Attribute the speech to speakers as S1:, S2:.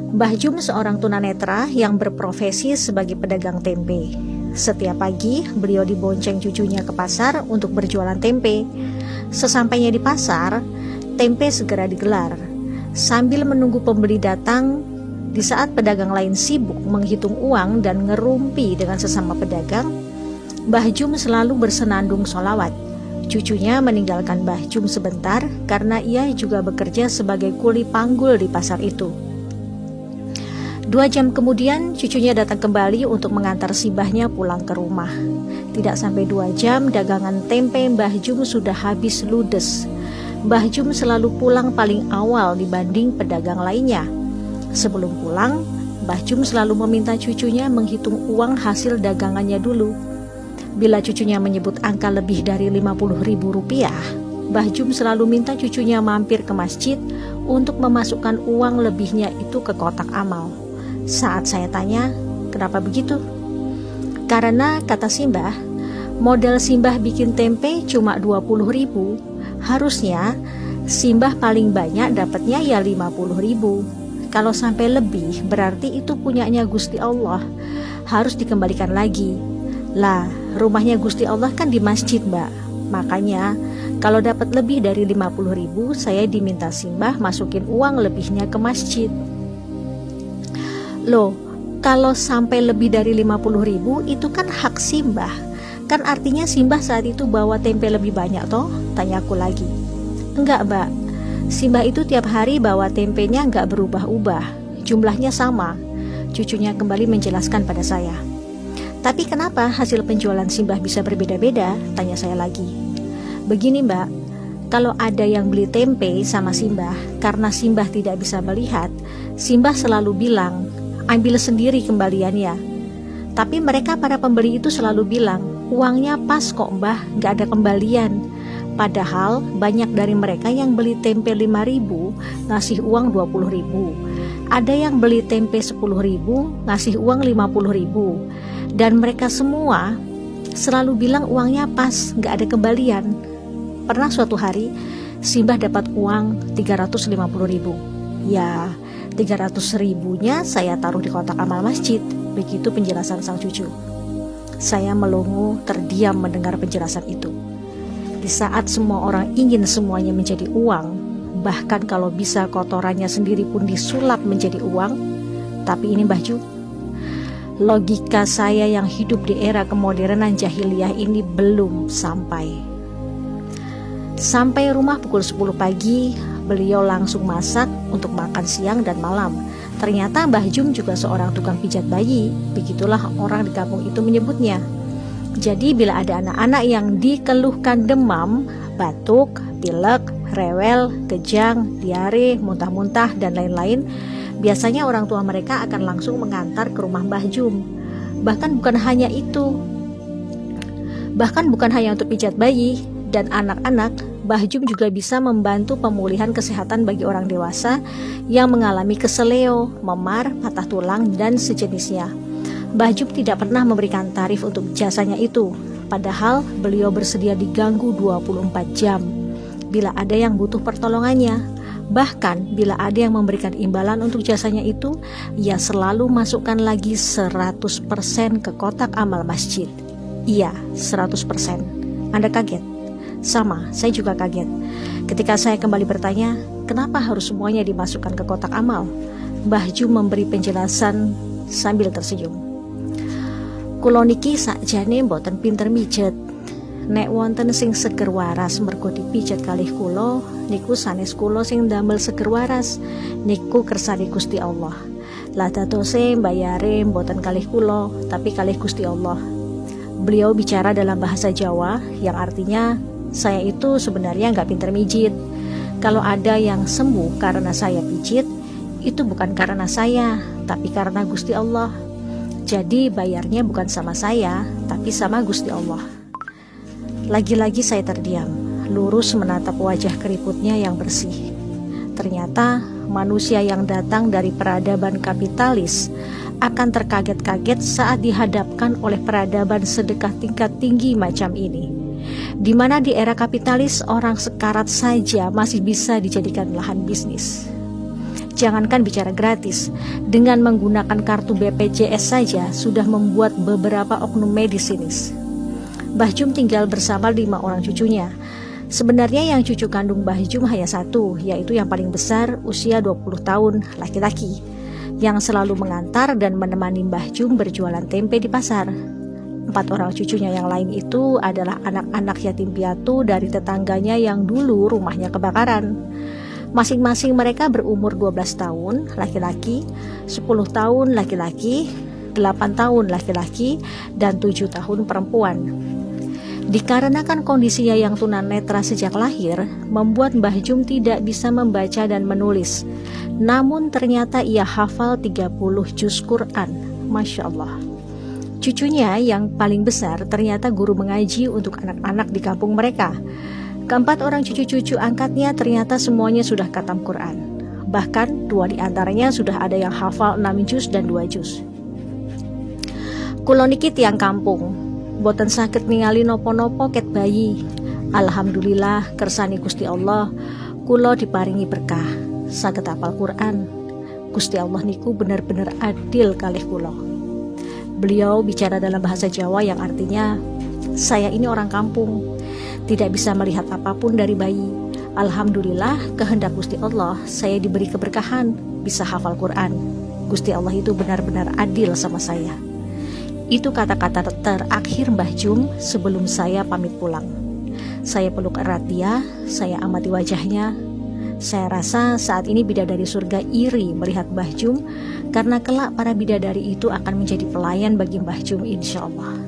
S1: Mbah Jum seorang tunanetra yang berprofesi sebagai pedagang tempe. Setiap pagi, beliau dibonceng cucunya ke pasar untuk berjualan tempe. Sesampainya di pasar, tempe segera digelar. Sambil menunggu pembeli datang, di saat pedagang lain sibuk menghitung uang dan ngerumpi dengan sesama pedagang, Mbah Jum selalu bersenandung sholawat. Cucunya meninggalkan Mbah Jum sebentar karena ia juga bekerja sebagai kuli panggul di pasar itu. 2 jam kemudian cucunya datang kembali untuk mengantar si mbahnya pulang ke rumah. Tidak sampai 2 jam dagangan tempe Mbah Jum sudah habis ludes. Mbah Jum selalu pulang paling awal dibanding pedagang lainnya. Sebelum pulang, Mbah Jum selalu meminta cucunya menghitung uang hasil dagangannya dulu. Bila cucunya menyebut angka lebih dari Rp50.000, Mbah Jum selalu minta cucunya mampir ke masjid untuk memasukkan uang lebihnya itu ke kotak amal. Saat saya tanya, kenapa begitu? Karena kata Simbah, modal Simbah bikin tempe cuma 20.000, harusnya Simbah paling banyak dapatnya ya 50.000. Kalau sampai lebih berarti itu punyanya Gusti Allah, harus dikembalikan lagi. Lah, rumahnya Gusti Allah kan di masjid, Mbak. Makanya kalau dapat lebih dari 50.000, saya diminta Simbah masukin uang lebihnya ke masjid. Loh, kalau sampai lebih dari 50.000 itu kan hak Simbah. Kan artinya Simbah saat itu bawa tempe lebih banyak toh? Tanyaku lagi. Enggak, Mbak. Simbah itu tiap hari bawa tempenya enggak berubah-ubah. Jumlahnya sama. Cucunya kembali menjelaskan pada saya. Tapi kenapa hasil penjualan Simbah bisa berbeda-beda? Tanya saya lagi. Begini, Mbak. Kalau ada yang beli tempe sama Simbah, karena Simbah tidak bisa melihat, Simbah selalu bilang, ambil sendiri kembaliannya. Tapi mereka para pembeli itu selalu bilang, uangnya pas kok Mbah, gak ada kembalian. Padahal banyak dari mereka yang beli tempe 5.000 ngasih uang 20.000. Ada yang beli tempe 10.000 ngasih uang 50.000. Dan mereka semua selalu bilang uangnya pas, gak ada kembalian. Pernah suatu hari Simbah dapat uang 350.000. Ya, 300.000-nya saya taruh di kotak amal masjid. Begitu penjelasan sang cucu. Saya melongo terdiam mendengar penjelasan itu. Di saat semua orang ingin semuanya menjadi uang, bahkan kalau bisa kotorannya sendiri pun disulap menjadi uang, tapi ini Mbah Jum, logika saya yang hidup di era kemodernan jahiliyah ini belum sampai. Sampai rumah pukul 10 pagi, beliau langsung masak untuk makan siang dan malam. Ternyata Mbah Jum juga seorang tukang pijat bayi, begitulah orang di kampung itu menyebutnya. Jadi bila ada anak-anak yang dikeluhkan demam, batuk, pilek, rewel, kejang, diare, muntah-muntah, dan lain-lain, biasanya orang tua mereka akan langsung mengantar ke rumah Mbah Jum. Bahkan bukan hanya untuk pijat bayi dan anak-anak, Mbah Jum juga bisa membantu pemulihan kesehatan bagi orang dewasa yang mengalami keseleo, memar, patah tulang, dan sejenisnya. Mbah Jum tidak pernah memberikan tarif untuk jasanya itu, padahal beliau bersedia diganggu 24 jam bila ada yang butuh pertolongannya. Bahkan bila ada yang memberikan imbalan untuk jasanya itu, ia selalu masukkan lagi 100% ke kotak amal masjid. Iya, 100%. Anda kaget? Sama, saya juga kaget. Ketika saya kembali bertanya, kenapa harus semuanya dimasukkan ke kotak amal? Mbah Jum memberi penjelasan sambil tersenyum. Kulo niki sakjane mboten pinter mijet. Nek wonten sing seger waras mergo dipijet kalih kulo, niku sanes kulo sing damel seger waras. Niku kersane Gusti Allah. Lah dadose mbayare mboten kalih kulo, tapi kalih Gusti Allah. Beliau bicara dalam bahasa Jawa yang artinya, saya itu sebenarnya nggak pinter mijit. Kalau ada yang sembuh karena saya pijit, itu bukan karena saya, tapi karena Gusti Allah. Jadi bayarnya bukan sama saya, tapi sama Gusti Allah. Lagi-lagi saya terdiam, lurus menatap wajah keriputnya yang bersih. Ternyata manusia yang datang dari peradaban kapitalis akan terkaget-kaget saat dihadapkan oleh peradaban sedekah tingkat tinggi macam ini, di mana di era kapitalis orang sekarat saja masih bisa dijadikan lahan bisnis. Jangankan bicara gratis, dengan menggunakan kartu BPJS saja sudah membuat beberapa oknum medis sinis. Mbah Jum tinggal bersama 5 orang cucunya. Sebenarnya yang cucu kandung Mbah Jum hanya satu, yaitu yang paling besar usia 20 tahun, laki-laki, yang selalu mengantar dan menemani Mbah Jum berjualan tempe di pasar. 4 orang cucunya yang lain itu adalah anak-anak yatim piatu dari tetangganya yang dulu rumahnya kebakaran. Masing-masing mereka berumur 12 tahun laki-laki, 10 tahun laki-laki, 8 tahun laki-laki, dan 7 tahun perempuan. Dikarenakan kondisinya yang tunanetra sejak lahir, membuat Mbah Jum tidak bisa membaca dan menulis. Namun ternyata ia hafal 30 juz Quran. Masya Allah. Cucunya yang paling besar ternyata guru mengaji untuk anak-anak di kampung mereka. Keempat orang cucu-cucu angkatnya ternyata semuanya sudah khatam Quran. Bahkan 2 di antaranya sudah ada yang hafal 6 juz dan 2 juz. Kulo niki tiyang kampung, boten saged ningali nopo-nopo ket bayi. Alhamdulillah kersani Gusti Allah, kulo diparingi berkah, saged hafal Quran. Gusti Allah niku benar-benar adil kalih kulo. Beliau bicara dalam bahasa Jawa yang artinya, saya ini orang kampung, tidak bisa melihat apapun dari bayi. Alhamdulillah kehendak Gusti Allah, saya diberi keberkahan bisa hafal Quran. Gusti Allah itu benar-benar adil sama saya. Itu kata-kata terakhir Mbah Jum sebelum saya pamit pulang. Saya peluk erat dia, saya amati wajahnya. Saya rasa saat ini bidadari surga iri melihat Mbah Jum, karena kelak para bidadari itu akan menjadi pelayan bagi Mbah Jum insya Allah.